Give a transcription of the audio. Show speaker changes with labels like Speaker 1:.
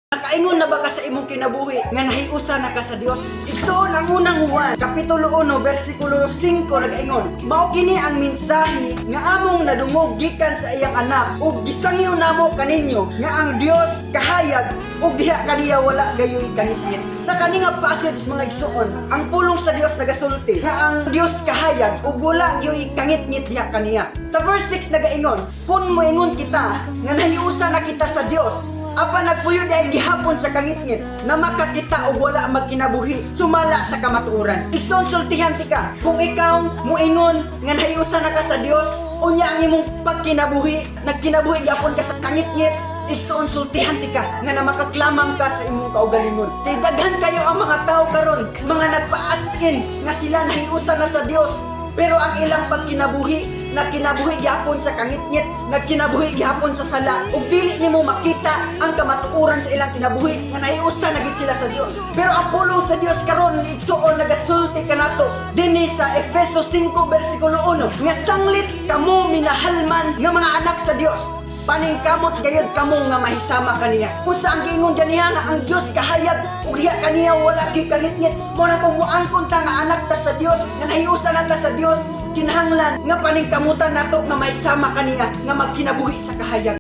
Speaker 1: Nakaingon na ba ka sa imong kinabuhi nga nahiusa na ka sa Dios? Igsoon ang unang Juan, Kapitulo 1, versikulo 5 nagaingon, mao kini ang mensahe nga among nadungog gikan sa iyang anak ug gisangyo namo kaninyo nga ang Dios kahayag ug diha kaniya wala gayoy kanitnit. Sa kani nga passage mga igsoon, ang pulong sa Dios nagasulti nga ang Dios kahayag ug wala gayoy kangitngit diha kaniya. Sa verse 6 nagaingon, kun moingon kita nga nahiusa na kita sa Dios, apa nagpuyo dahil gihapon sa kangitngit na makakita o wala magkinabuhi sumala sa kamatuoran. Igsoon sultihan tika, kung ikaw muingon nga nahiusa na ka sa Dios, unya ang imong pagkinabuhi, nagkinabuhi gihapon ka sa kangitngit, igsoon sultihan tika nga na makaklamang ka sa imong kaugalingon. Kay daghan kayo ang mga tao karon, mga nagpa-as-in nga sila nahiusa na sa Dios, pero ang ilang pagkinabuhi nagkinabuhi gyapon sa kangitngit, nagkinabuhi gyapon sa sala, ug dili nimo makita ang kamatuoran sa ilang kinabuhi nga nahiusa na gid sila sa Dios. Pero ang pulong sa Dios karon igsuon nagasulti kanato dinhi sa Efeso 5 bersikulo 1 nga sanglit kamo minahalman nga mga anak sa Dios, paningkamot gayud kamo nga mahisama kaniya. Kung saan giingon ganiya nga ang Dios kahayag ug diha kaniya wala gyud kangitngit, mo na kung muangkon ta nga anak ta sa Dios, nga nahiusa na ta sa Dios, kinahanglan nga paningkamutan nato nga mahisama kaniya nga magkinabuhi sa kahayag.